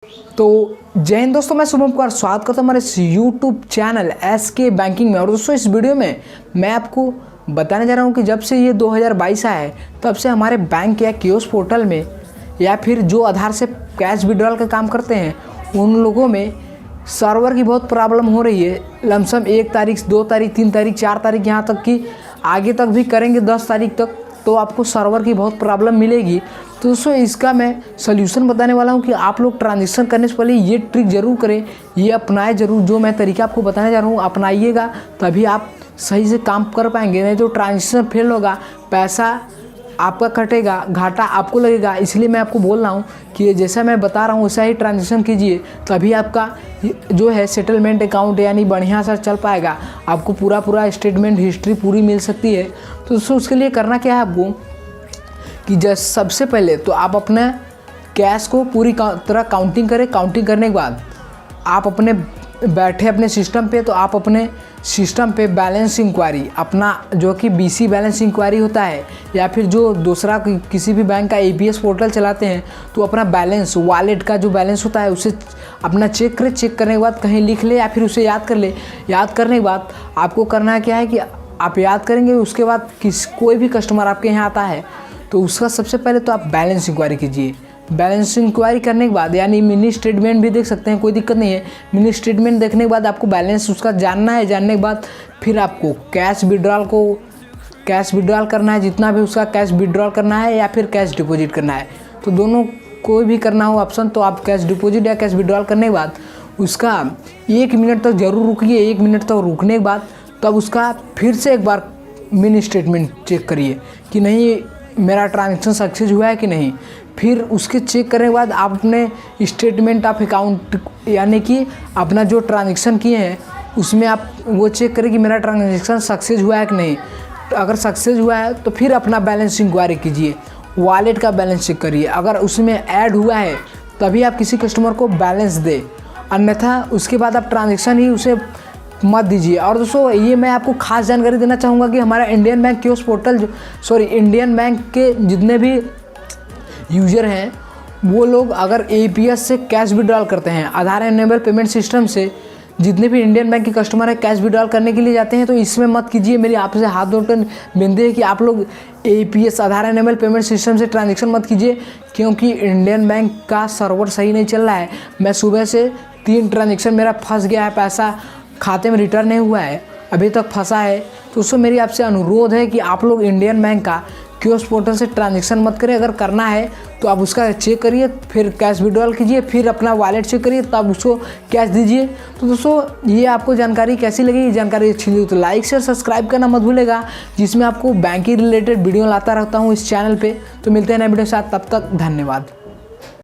तो जय हिंद दोस्तों, मैं शुभम कुमार स्वागत करता हूँ हमारे इस यूट्यूब चैनल SK बैंकिंग में। और दोस्तों इस वीडियो में मैं आपको बताने जा रहा हूँ कि जब से ये 2022 आया है तब से हमारे बैंक या कियोस्क पोर्टल में या फिर जो आधार से कैश विड्रॉल का काम करते हैं उन लोगों में सर्वर की बहुत प्रॉब्लम हो रही है। लमसम 1 तारीख 2 तारीख 3 तारीख 4 तारीख यहाँ तक कि आगे तक भी करेंगे 10 तारीख तक तो आपको सर्वर की बहुत प्रॉब्लम मिलेगी। तो दोस्तों इसका मैं सल्यूशन बताने वाला हूँ कि आप लोग ट्रांजेक्शन करने से पहले ये ट्रिक ज़रूर करें, ये अपनाएं ज़रूर। जो मैं तरीका आपको बताने जा रहा हूँ अपनाइएगा तभी आप सही से काम कर पाएंगे, नहीं तो ट्रांजेक्शन फेल होगा, पैसा आपका कटेगा, घाटा आपको लगेगा। इसलिए मैं आपको बोल रहा हूँ कि जैसा मैं बता रहा हूँ वैसा ही ट्रांजेक्शन कीजिए, तभी आपका जो है सेटलमेंट अकाउंट यानी बढ़िया सा चल पाएगा, आपको पूरा स्टेटमेंट हिस्ट्री पूरी मिल सकती है। तो दोस्तों उसके लिए करना क्या है आपको कि सबसे पहले तो आप अपने कैश को पूरी तरह काउंटिंग करें। काउंटिंग करने के बाद आप अपने बैठे अपने सिस्टम पे, तो आप अपने सिस्टम पे बैलेंस इंक्वायरी अपना जो कि BC बैलेंस इंक्वायरी होता है या फिर जो दूसरा किसी भी बैंक का APS पोर्टल चलाते हैं तो अपना बैलेंस वॉलेट का जो बैलेंस होता है उसे अपना चेक करें। चेक करने के बाद कहीं लिख ले या फिर उसे याद कर ले। याद करने के बाद आपको करना क्या है कि आप याद करेंगे, उसके बाद कोई भी कस्टमर आपके यहाँ आता है तो उसका सबसे पहले तो आप बैलेंस इंक्वायरी कीजिए। बैलेंस इंक्वायरी करने के बाद यानी मिनी स्टेटमेंट भी देख सकते हैं, कोई दिक्कत नहीं है। मिनी स्टेटमेंट देखने के बाद आपको बैलेंस उसका जानना है। जानने के बाद फिर आपको कैश विड्रॉल करना है, जितना भी उसका कैश विड्रॉल करना है या फिर कैश डिपॉजिट करना है। तो दोनों कोई भी करना हो ऑप्शन, तो आप कैश डिपॉजिट या कैश विड्रॉल करने के बाद उसका 1 मिनट तक ज़रूर रुकिए। 1 मिनट तक रुकने के बाद तब उसका फिर से एक बार मिनी स्टेटमेंट चेक करिए कि नहीं मेरा ट्रांजेक्शन सक्सेस हुआ है कि नहीं। फिर उसके चेक करने के बाद आप अपने स्टेटमेंट ऑफ अकाउंट यानी कि अपना जो ट्रांजेक्शन किए हैं उसमें आप वो चेक करें कि मेरा ट्रांजेक्शन सक्सेस हुआ है कि नहीं। अगर सक्सेस हुआ है तो फिर अपना बैलेंस इंक्वायरी कीजिए, वॉलेट का बैलेंस चेक करिए। अगर उसमें ऐड हुआ है तभी आप किसी कस्टमर को बैलेंस दें, अन्यथा उसके बाद आप ट्रांजेक्शन ही उसे मत दीजिए। और दोस्तों ये मैं आपको खास जानकारी देना चाहूँगा कि हमारा Indian bank kiosk portal Indian bank के जितने भी यूज़र हैं वो लोग अगर APS से कैश विड्रॉल करते हैं, आधार एनेबल पेमेंट सिस्टम से जितने भी इंडियन बैंक के कस्टमर हैं कैश विड्रॉल करने के लिए जाते हैं तो इसमें मत कीजिए। मेरी आपसे हाथ जोड़कर विनती है कि आप लोग APS आधार एनेबल पेमेंट सिस्टम से ट्रांजेक्शन मत कीजिए, क्योंकि इंडियन बैंक का सर्वर सही नहीं चल रहा है। मैं सुबह से 3 ट्रांजेक्शन मेरा फंस गया है, पैसा खाते में रिटर्न नहीं हुआ है, अभी तक फंसा है। तो उससे मेरी आपसे अनुरोध है कि आप लोग इंडियन बैंक का कियोस्क पोर्टल से ट्रांजेक्शन मत करें। अगर करना है तो आप उसका चेक करिए, फिर कैश विड्रॉल कीजिए, फिर अपना वॉलेट चेक करिए, तब उसको कैश दीजिए। तो दोस्तों ये आपको जानकारी कैसी लगी? ये जानकारी अच्छी लगी तो लाइक शेयर सब्सक्राइब करना मत भूलेगा, जिसमें आपको बैंकिंग रिलेटेड वीडियो लाता रहता हूँ इस चैनल पर। तो मिलते हैं नए वीडियो के साथ, तब तक धन्यवाद।